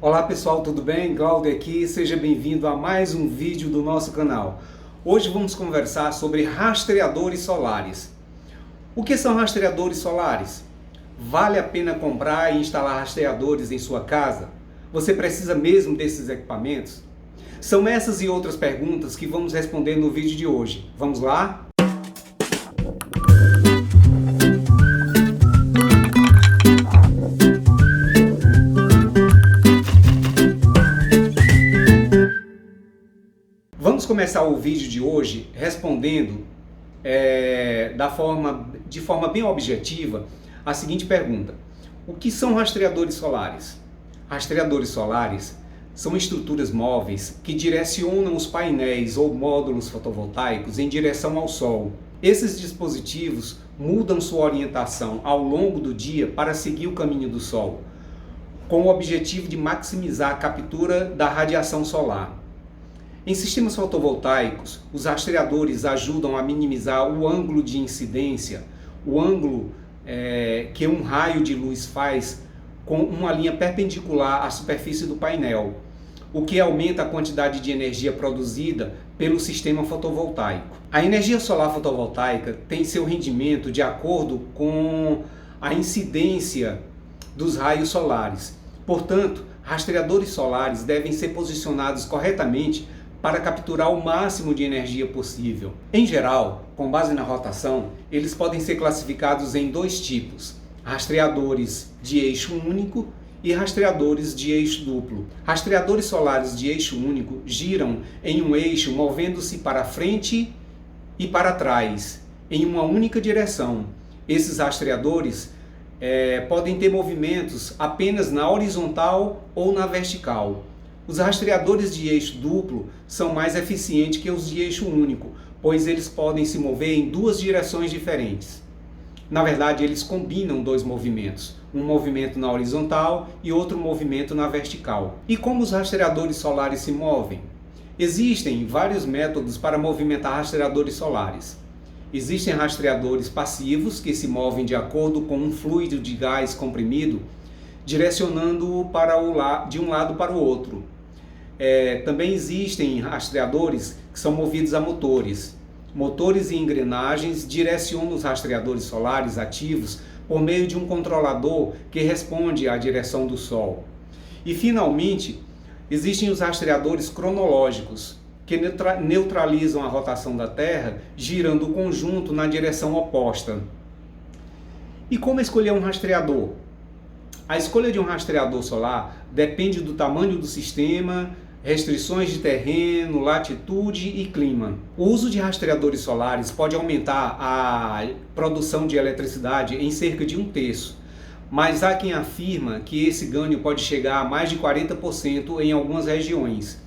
Olá pessoal, tudo bem? Glauder aqui, seja bem-vindo a mais um vídeo do nosso canal. Hoje vamos conversar sobre rastreadores solares. O que são rastreadores solares? Vale a pena comprar e instalar rastreadores em sua casa? Você precisa mesmo desses equipamentos? São essas e outras perguntas que vamos responder no vídeo de hoje. Vamos lá? Vamos começar o vídeo de hoje respondendo de forma bem objetiva a seguinte pergunta: o que são rastreadores solares? Rastreadores solares são estruturas móveis que direcionam os painéis ou módulos fotovoltaicos em direção ao Sol. Esses dispositivos mudam sua orientação ao longo do dia para seguir o caminho do Sol, com o objetivo de maximizar a captura da radiação solar. Em sistemas fotovoltaicos, os rastreadores ajudam a minimizar o ângulo de incidência, o ângulo que um raio de luz faz com uma linha perpendicular à superfície do painel, o que aumenta a quantidade de energia produzida pelo sistema fotovoltaico. A energia solar fotovoltaica tem seu rendimento de acordo com a incidência dos raios solares. Portanto, rastreadores solares devem ser posicionados corretamente para capturar o máximo de energia possível. Em geral, com base na rotação, eles podem ser classificados em dois tipos: rastreadores de eixo único e rastreadores de eixo duplo. Rastreadores solares de eixo único giram em um eixo movendo-se para frente e para trás, em uma única direção. Esses rastreadores podem ter movimentos apenas na horizontal ou na vertical. Os rastreadores de eixo duplo são mais eficientes que os de eixo único, pois eles podem se mover em duas direções diferentes. Na verdade, eles combinam dois movimentos, um movimento na horizontal e outro movimento na vertical. E como os rastreadores solares se movem? Existem vários métodos para movimentar rastreadores solares. Existem rastreadores passivos que se movem de acordo com um fluido de gás comprimido, direcionando-o de um lado para o outro. Também existem rastreadores que são movidos a motores. Motores e engrenagens direcionam os rastreadores solares ativos por meio de um controlador que responde à direção do Sol. E, finalmente, existem os rastreadores cronológicos, que neutralizam a rotação da Terra, girando o conjunto na direção oposta. E como escolher um rastreador? A escolha de um rastreador solar depende do tamanho do sistema, restrições de terreno, latitude e clima. O uso de rastreadores solares pode aumentar a produção de eletricidade em cerca de 1/3, mas há quem afirma que esse ganho pode chegar a mais de 40% em algumas regiões,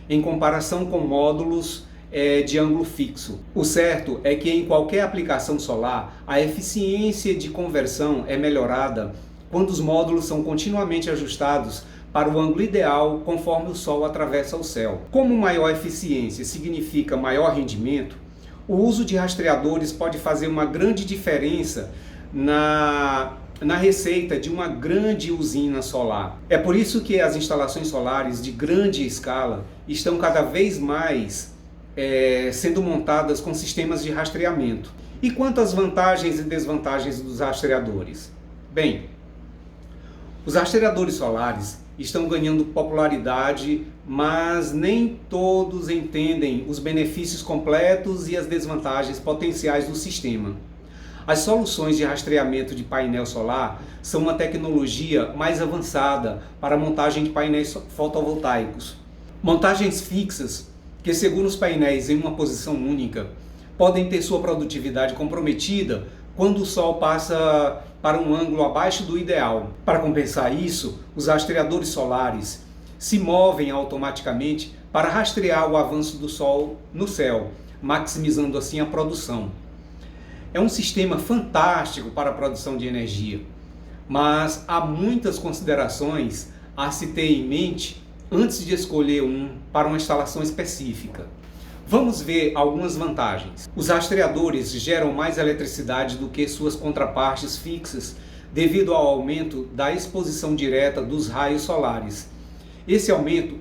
em comparação com módulos de ângulo fixo. O certo é que em qualquer aplicação solar, a eficiência de conversão é melhorada quando os módulos são continuamente ajustados para o ângulo ideal conforme o Sol atravessa o céu. Como maior eficiência significa maior rendimento, o uso de rastreadores pode fazer uma grande diferença na receita de uma grande usina solar. É por isso que as instalações solares de grande escala estão cada vez mais sendo montadas com sistemas de rastreamento. E quanto às vantagens e desvantagens dos rastreadores? Bem, os rastreadores solares estão ganhando popularidade, mas nem todos entendem os benefícios completos e as desvantagens potenciais do sistema. As soluções de rastreamento de painel solar são uma tecnologia mais avançada para a montagem de painéis fotovoltaicos. Montagens fixas, que seguram os painéis em uma posição única, podem ter sua produtividade comprometida quando o Sol passa para um ângulo abaixo do ideal. Para compensar isso, os rastreadores solares se movem automaticamente para rastrear o avanço do Sol no céu, maximizando assim a produção. É um sistema fantástico para a produção de energia, mas há muitas considerações a se ter em mente antes de escolher um para uma instalação específica. Vamos ver algumas vantagens. Os rastreadores geram mais eletricidade do que suas contrapartes fixas devido ao aumento da exposição direta dos raios solares. Esse aumento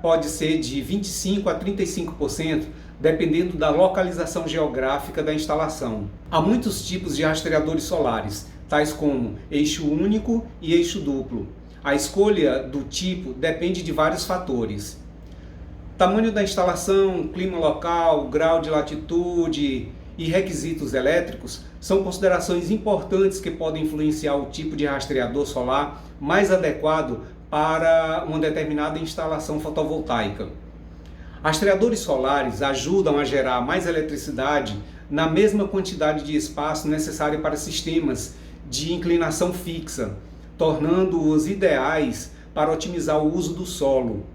pode ser de 25% a 35%, dependendo da localização geográfica da instalação. Há muitos tipos de rastreadores solares, tais como eixo único e eixo duplo. A escolha do tipo depende de vários fatores. Tamanho da instalação, clima local, grau de latitude e requisitos elétricos são considerações importantes que podem influenciar o tipo de rastreador solar mais adequado para uma determinada instalação fotovoltaica. Rastreadores solares ajudam a gerar mais eletricidade na mesma quantidade de espaço necessário para sistemas de inclinação fixa, tornando-os ideais para otimizar o uso do solo.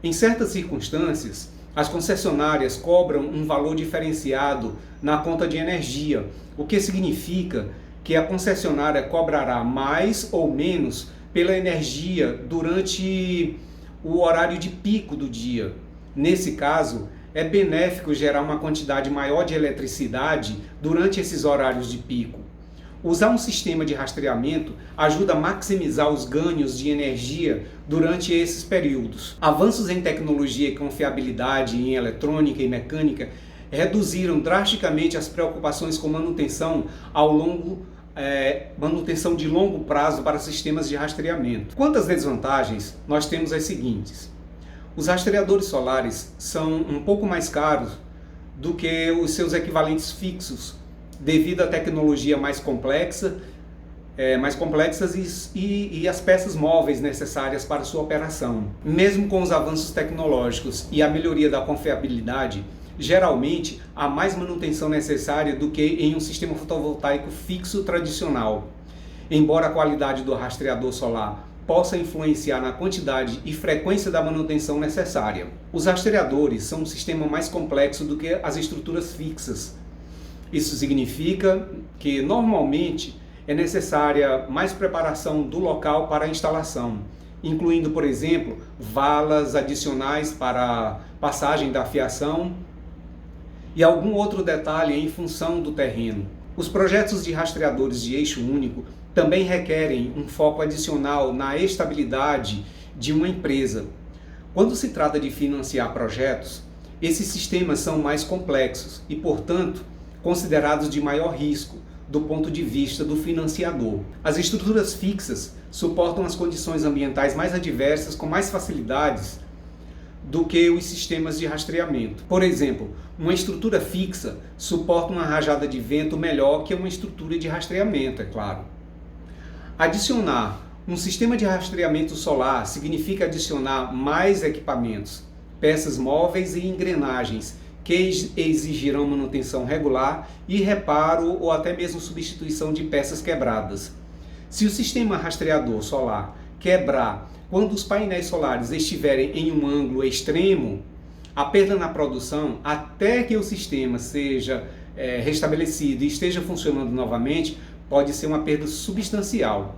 Em certas circunstâncias, as concessionárias cobram um valor diferenciado na conta de energia, o que significa que a concessionária cobrará mais ou menos pela energia durante o horário de pico do dia. Nesse caso, é benéfico gerar uma quantidade maior de eletricidade durante esses horários de pico. Usar um sistema de rastreamento ajuda a maximizar os ganhos de energia durante esses períodos. Avanços em tecnologia e confiabilidade em eletrônica e mecânica reduziram drasticamente as preocupações com manutenção manutenção de longo prazo para sistemas de rastreamento. Quanto às desvantagens, nós temos as seguintes. Os rastreadores solares são um pouco mais caros do que os seus equivalentes fixos, devido à tecnologia mais complexas e as peças móveis necessárias para sua operação. Mesmo com os avanços tecnológicos e a melhoria da confiabilidade, geralmente há mais manutenção necessária do que em um sistema fotovoltaico fixo tradicional. Embora a qualidade do rastreador solar possa influenciar na quantidade e frequência da manutenção necessária. Os rastreadores são um sistema mais complexo do que as estruturas fixas. Isso significa que normalmente é necessária mais preparação do local para a instalação, incluindo, por exemplo, valas adicionais para passagem da fiação e algum outro detalhe em função do terreno. Os projetos de rastreadores de eixo único também requerem um foco adicional na estabilidade de uma empresa. Quando se trata de financiar projetos, esses sistemas são mais complexos e, portanto, considerados de maior risco do ponto de vista do financiador. As estruturas fixas suportam as condições ambientais mais adversas com mais facilidades do que os sistemas de rastreamento. Por exemplo, uma estrutura fixa suporta uma rajada de vento melhor que uma estrutura de rastreamento, é claro. Adicionar um sistema de rastreamento solar significa adicionar mais equipamentos, peças móveis e engrenagens que exigirão manutenção regular e reparo ou até mesmo substituição de peças quebradas. Se o sistema rastreador solar quebrar quando os painéis solares estiverem em um ângulo extremo, a perda na produção, até que o sistema seja restabelecido e esteja funcionando novamente, pode ser uma perda substancial.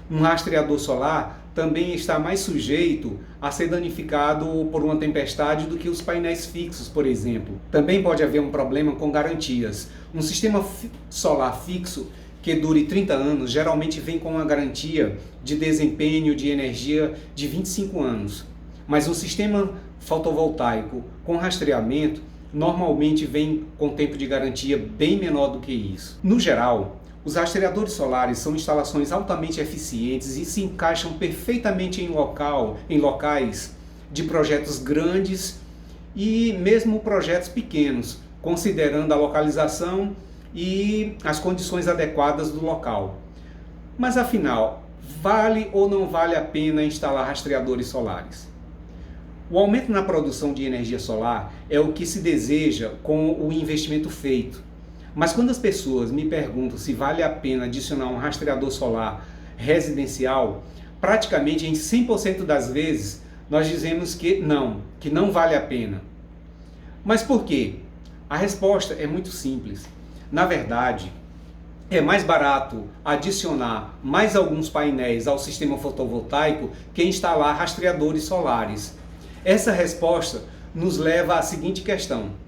Um rastreador solar também está mais sujeito a ser danificado por uma tempestade do que os painéis fixos, por exemplo. Também pode haver um problema com garantias. Um sistema solar fixo que dure 30 anos geralmente vem com uma garantia de desempenho de energia de 25 anos. Mas um sistema fotovoltaico com rastreamento normalmente vem com tempo de garantia bem menor do que isso. No geral, os rastreadores solares são instalações altamente eficientes e se encaixam perfeitamente em locais de projetos grandes e mesmo projetos pequenos, considerando a localização e as condições adequadas do local. Mas afinal, vale ou não vale a pena instalar rastreadores solares? O aumento na produção de energia solar é o que se deseja com o investimento feito. Mas quando as pessoas me perguntam se vale a pena adicionar um rastreador solar residencial, praticamente em 100% das vezes nós dizemos que não vale a pena. Mas por quê? A resposta é muito simples. Na verdade, é mais barato adicionar mais alguns painéis ao sistema fotovoltaico que instalar rastreadores solares. Essa resposta nos leva à seguinte questão.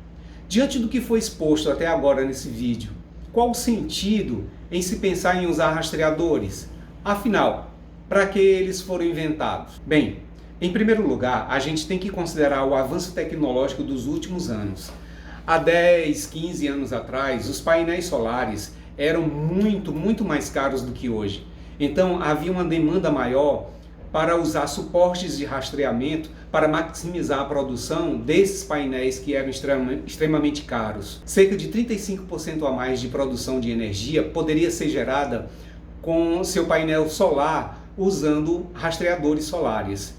Diante do que foi exposto até agora nesse vídeo, qual o sentido em se pensar em usar rastreadores? Afinal, para que eles foram inventados? Bem, Em primeiro lugar, a gente tem que considerar o avanço tecnológico dos últimos anos. Há 10, 15 anos atrás, os painéis solares eram muito mais caros do que hoje. Então havia uma demanda maior para usar suportes de rastreamento para maximizar a produção desses painéis que eram extremamente caros. Cerca de 35% a mais de produção de energia poderia ser gerada com seu painel solar usando rastreadores solares.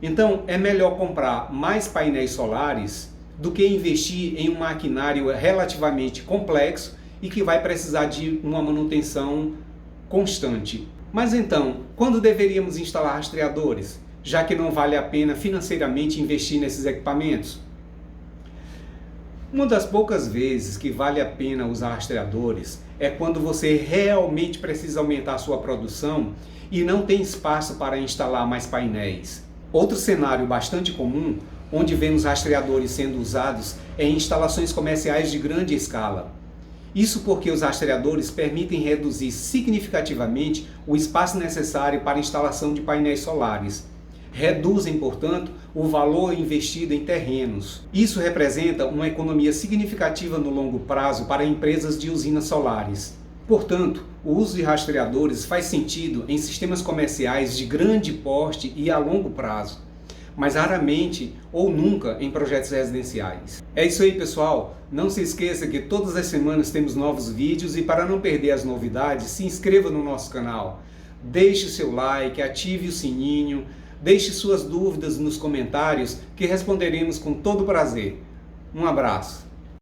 Então é melhor comprar mais painéis solares do que investir em um maquinário relativamente complexo e que vai precisar de uma manutenção constante. Mas então, quando deveríamos instalar rastreadores, já que não vale a pena financeiramente investir nesses equipamentos? Uma das poucas vezes que vale a pena usar rastreadores é quando você realmente precisa aumentar a sua produção e não tem espaço para instalar mais painéis. Outro cenário bastante comum, onde vemos rastreadores sendo usados, é em instalações comerciais de grande escala. Isso porque os rastreadores permitem reduzir significativamente o espaço necessário para a instalação de painéis solares. Reduzem, portanto, o valor investido em terrenos. Isso representa uma economia significativa no longo prazo para empresas de usinas solares. Portanto, o uso de rastreadores faz sentido em sistemas comerciais de grande porte e a longo prazo, mas raramente ou nunca em projetos residenciais. É isso aí, pessoal. Não se esqueça que todas as semanas temos novos vídeos e para não perder as novidades, se inscreva no nosso canal. Deixe seu like, ative o sininho, deixe suas dúvidas nos comentários que responderemos com todo prazer. Um abraço.